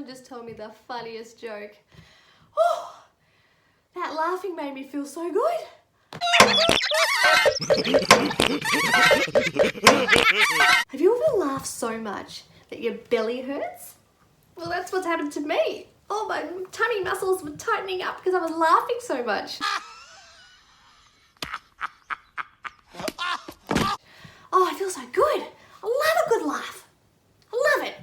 someone just told me the funniest joke. Oh, that laughing made me feel so good. Have you ever laughed so much that your belly hurts? Well, that's what's happened to me. Oh, my tummy muscles were tightening up because I was laughing so much. Oh, I feel so good. I love a good laugh. I love it.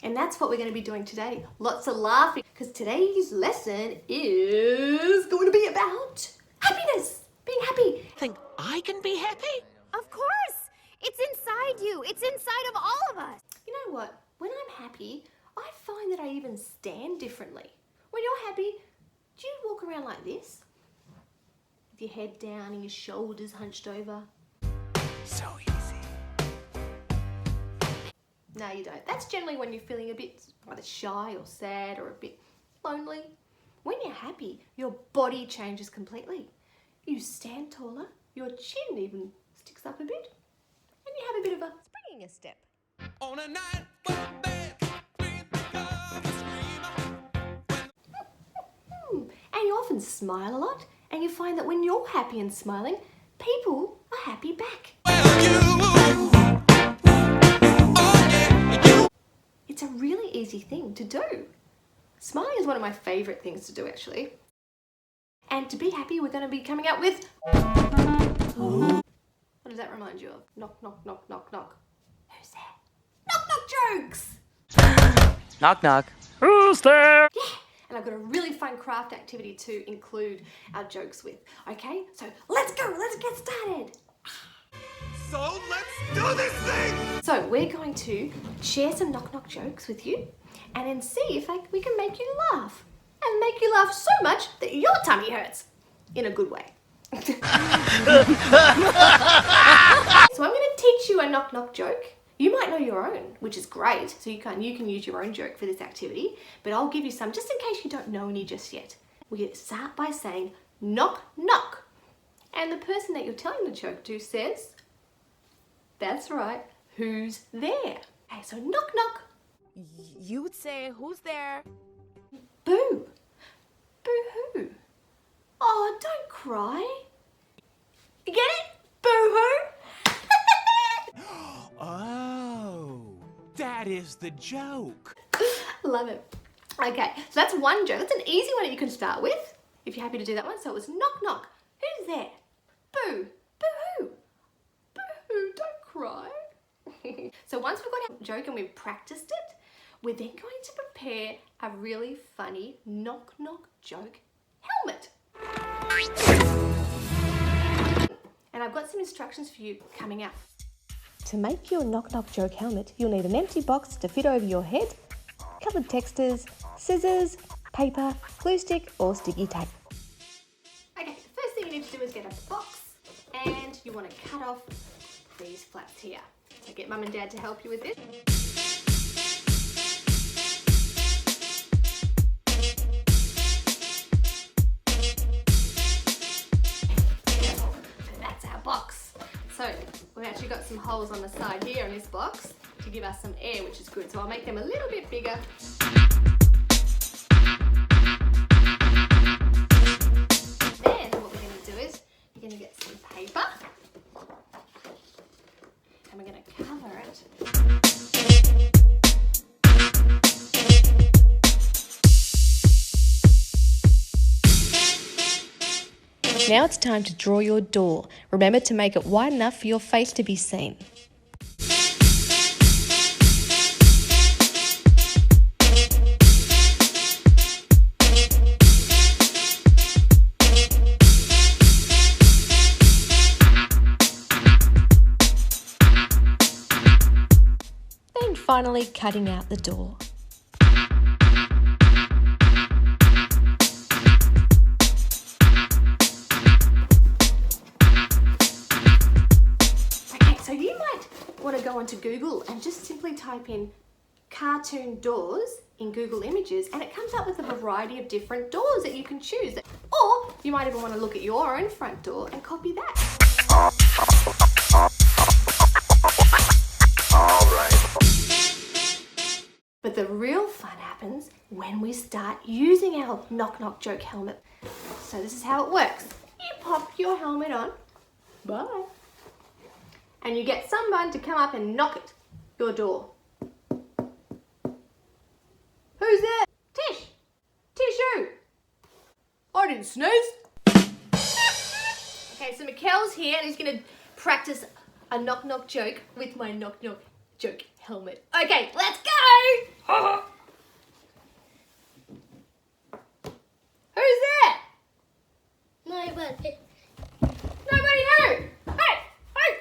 And that's what we're going to be doing today. Lots of laughing, because today's lesson is going to be about happiness. Being happy. Think I can be happy? Of course! It's inside you. It's inside of all of us. You know what? When I'm happy, I find that I even stand differently. When you're happy, do you walk around like this? With your head down and your shoulders hunched over? So easy. No, you don't. That's generally when you're feeling a bit either shy or sad or a bit lonely. When you're happy, your body changes completely. You stand taller, your chin even sticks up a bit, and you have a bit of a springing a step. On a night when And you often smile a lot, and you find that when you're happy and smiling, people are happy back. It's a really easy thing to do. Smiling is one of my favourite things to do, actually. And to be happy, we're going to be coming up with... What does that remind you of? Knock, knock, knock, knock, knock. Who's there? Knock, knock jokes! Knock, knock. Who's there? Yeah, and I've got a really fun craft activity to include our jokes with. Okay, so let's go, let's get started. So let's do this thing! So we're going to share some knock knock jokes with you and then see if we can make you laugh. And make you laugh so much that your tummy hurts. In a good way. So I'm going to teach you a knock knock joke. You might know your own, which is great. So you can use your own joke for this activity. But I'll give you some just in case you don't know any just yet. We start by saying knock knock. And the person that you're telling the joke to says, that's right, who's there? Okay, so knock knock. You would say, who's there? Boo. Boo-hoo. Oh, don't cry. You get it? Boo-hoo. Oh, that is the joke. Love it. Okay, so that's one joke. That's an easy one that you can start with, if you're happy to do that one. So it was knock knock. Who's there? Boo. Boo-hoo. Boo-hoo, don't cry. So once we've got our joke and we've practiced it, we're then going to prepare a really funny knock knock joke helmet. And I've got some instructions for you coming up. To make your knock knock joke helmet, you'll need an empty box to fit over your head, coloured textures, scissors, paper, glue stick or sticky tape. Okay, the first thing you need to do is get a box and you want to cut off these flaps here. So get mum and dad to help you with this. Box. So we've actually got some holes on the side here in this box to give us some air, which is good. So I'll make them a little bit bigger. Then what we're going to do is you're going to get some paper and we're going to cover it. Now it's time to draw your door. Remember to make it wide enough for your face to be seen. Then finally cutting out the door. Want to go onto Google and just simply type in cartoon doors in Google Images and it comes up with a variety of different doors that you can choose. Or you might even want to look at your own front door and copy that. But But the real fun happens when we start using our knock-knock joke helmet. So this is how it works. You pop your helmet on. Bye. And you get someone to come up and knock at your door. Who's there? Tish. Tish who? I didn't sneeze. Okay, so Mikkel's here and he's going to practice a knock-knock joke with my knock-knock joke helmet. Okay, let's go! Who's there? Nobody. Nobody who? Hey! Hey!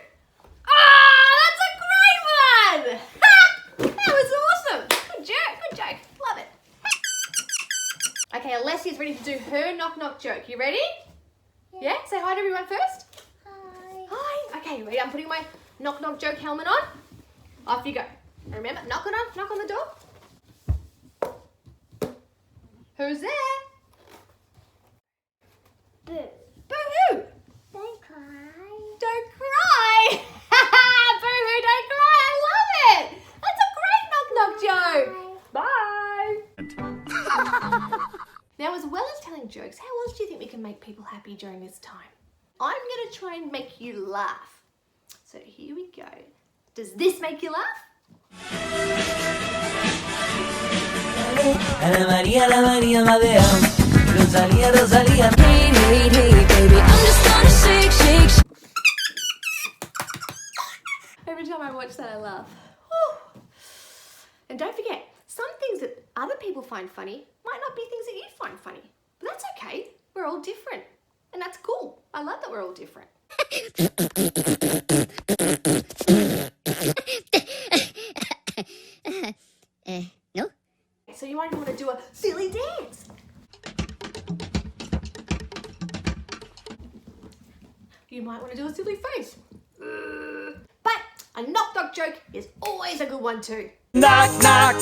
Ah, that's a great one! Ha! That was awesome! Good joke, good joke. Love it. Okay, Alessia's ready to do her knock-knock joke. You ready? Yeah? Say hi to everyone first. Hi. Hi. Okay, ready? I'm putting my knock-knock joke helmet on. Off you go. And remember, knock on the door. Who's there? Boo. Boo-hoo! Don't cry. Don't cry! Boo-hoo, don't cry! I love it! That's a great knock-knock joke! Bye! Now, as well as telling jokes, how else do you think we can make people happy during this time? I'm going to try and make you laugh. So here we go. Does this make you laugh? Ana Maria Madea, Rosalia. Hey, baby, I'm just gonna shake. Every time I watch that, I laugh. Whew. And don't forget, some things that other people find funny might not be things that you find funny. But that's okay. We're all different. And that's cool. I love that we're all different. No? So you might even want to do a silly dance. You might want to do a silly face. But a knock-knock joke is always a good one too. Knock, knock,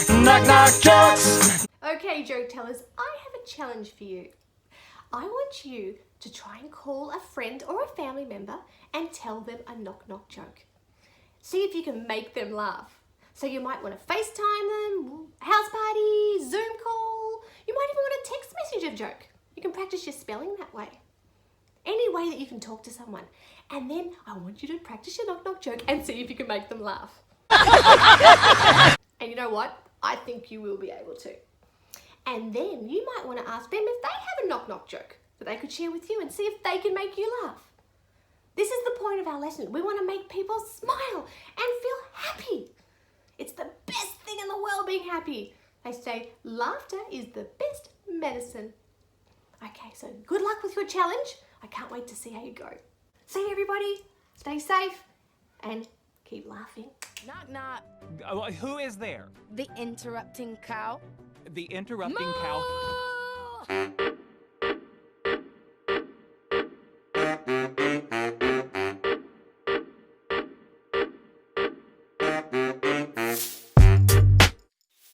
knock, knock jokes. Okay, joke tellers, I have a challenge for you. I want you to try and call a friend or a family member and tell them a knock-knock joke. See if you can make them laugh. So you might want to FaceTime them, house party, Zoom call. You might even want a text message of joke. You can practice your spelling that way. Any way that you can talk to someone. And then I want you to practice your knock-knock joke and see if you can make them laugh. And you know what? I think you will be able to. And then you might want to ask them if they have a knock-knock joke that they could share with you and see if they can make you laugh. This is the point of our lesson. We want to make people smile and feel happy. It's the best thing in the world, being happy. They say laughter is the best medicine. Okay, so good luck with your challenge. I can't wait to see how you go. See everybody, stay safe and keep laughing. Knock, knock. Who is there? The interrupting cow. The interrupting cow. Moo!